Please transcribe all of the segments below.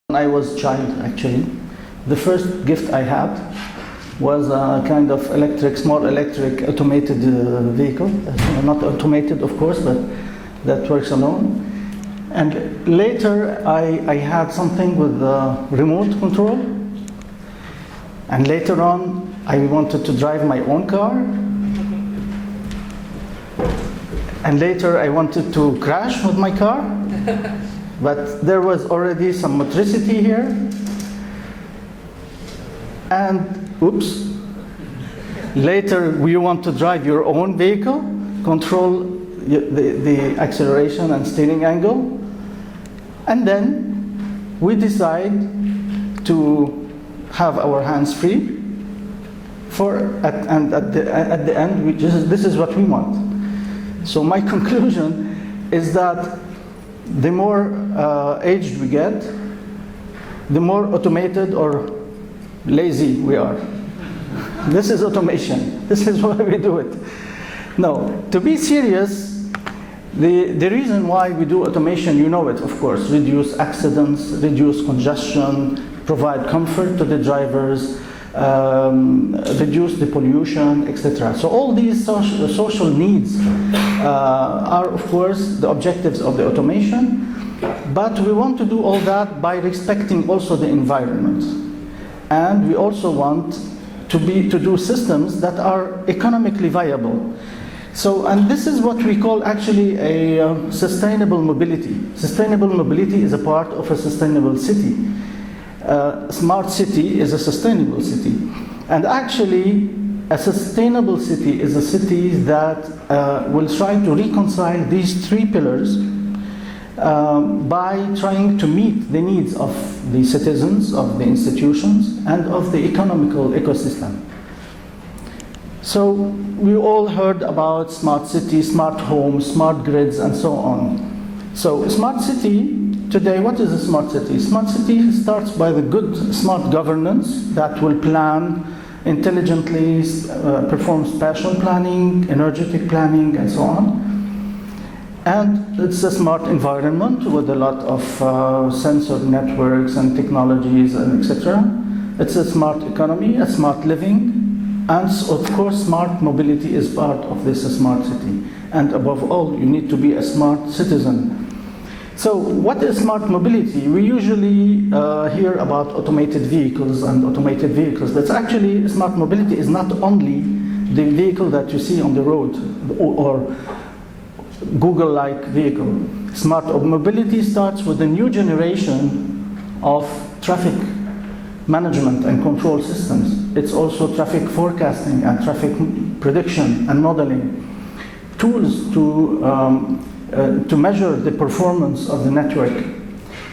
When I was a child, actually, the first gift I had was a kind of small electric automated vehicle. Not automated, of course, but that works alone. And later, I had something with remote control. And later on, I wanted to drive my own car. And later, I wanted to crash with my car. But there was already some motricity here. And, oops, later you want to drive your own vehicle, control the acceleration and steering angle. And then we decide to have our hands free. And at the end, this is what we want. So my conclusion is that the more aged we get, the more automated or lazy we are. This is automation. This is why we do it. No, to be serious, the reason why we do automation, you know it, of course. Reduce accidents, reduce congestion, provide comfort to the drivers, reduce the pollution, etc. So all these social needs are, of course, the objectives of the automation, but we want to do all that by respecting also the environment. And we also want to do systems that are economically viable. So, and this is what we call actually a sustainable mobility. Sustainable mobility is a part of a sustainable city. Smart city is a sustainable city. And actually, a sustainable city is a city that will try to reconcile these three pillars by trying to meet the needs of the citizens, of the institutions, and of the economical ecosystem. So we all heard about smart cities, smart homes, smart grids, and so on. So smart city, today, what is a smart city? Smart city starts by the good smart governance that will plan intelligently, perform spatial planning, energetic planning, and so on. And it's a smart environment with a lot of sensor networks and technologies and etc. It's a smart economy, a smart living, and of course smart mobility is part of this smart city. And above all, you need to be a smart citizen. So what is smart mobility? We usually hear about automated vehicles and automated vehicles, but actually smart mobility is not only the vehicle that you see on the road or Google-like vehicle. Smart mobility starts with a new generation of traffic management and control systems. It's also traffic forecasting and traffic prediction and modeling. Tools to measure the performance of the network.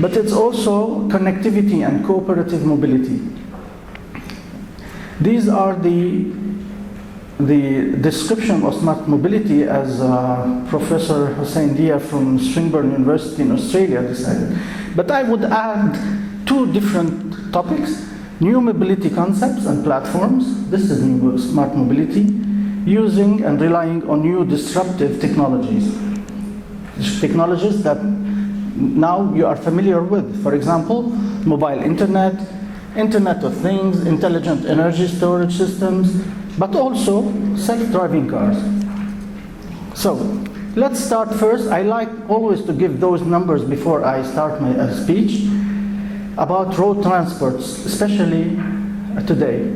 But it's also connectivity and cooperative mobility. These are the description of smart mobility as Professor Hussein Dia from Swinburne University in Australia decided. But I would add two different topics: new mobility concepts and platforms. This is new smart mobility, using and relying on new disruptive technologies. Technologies that now you are familiar with. For example, mobile internet, Internet of Things, intelligent energy storage systems, but also self-driving cars. So let's start first. I like always to give those numbers before I start my speech about road transports, especially today.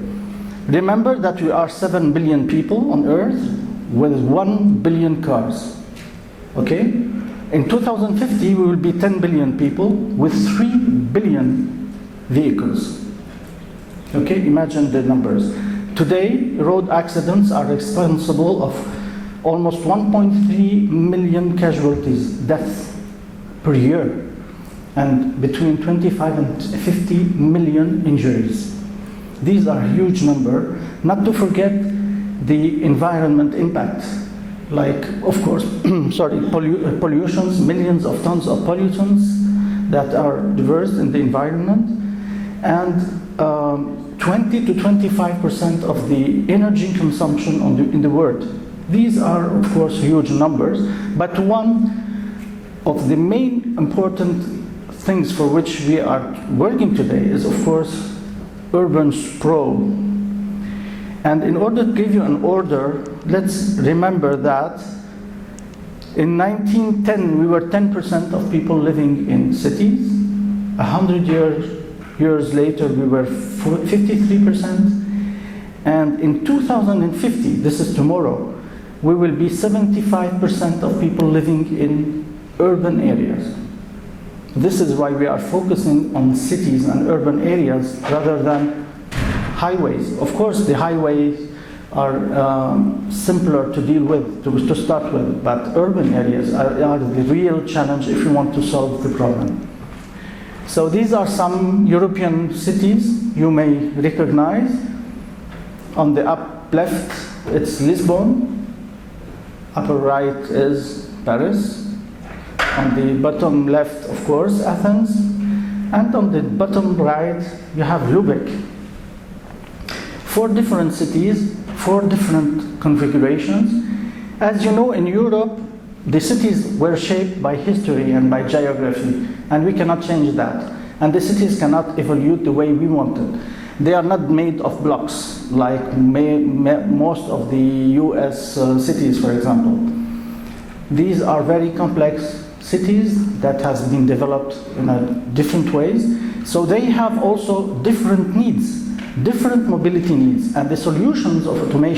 Remember that we are 7 billion people on Earth with 1 billion cars. Okay? In 2050, we will be 10 billion people with 3 billion vehicles. Okay? Imagine the numbers. Today, road accidents are responsible of almost 1.3 million casualties, deaths per year, and between 25 and 50 million injuries. These are a huge number, not to forget the environment impact. Like, of course, pollutions, millions of tons of pollutants that are diverse in the environment, and 20 to 25% of the energy consumption in the world. These are, of course, huge numbers, but one of the main important things for which we are working today is, of course, urban sprawl. And in order to give you an order, let's remember that in 1910 we were 10% of people living in cities. 100 years later we were 53%. And in 2050, this is tomorrow, we will be 75% of people living in urban areas. This is why we are focusing on cities and urban areas rather than highways. Of course, the highways are simpler to deal with, to start with, but urban areas are the real challenge if you want to solve the problem. So these are some European cities you may recognize. On the up left, it's Lisbon. Upper right is Paris. On the bottom left, of course, Athens. And on the bottom right, you have Lübeck. 4 different cities, 4 different configurations. As you know, in Europe, the cities were shaped by history and by geography, and we cannot change that. And the cities cannot evolve the way we want it. They are not made of blocks, like most of the US cities, for example. These are very complex cities that has been developed in different ways. So they have also different needs, different mobility needs, and the solutions of automation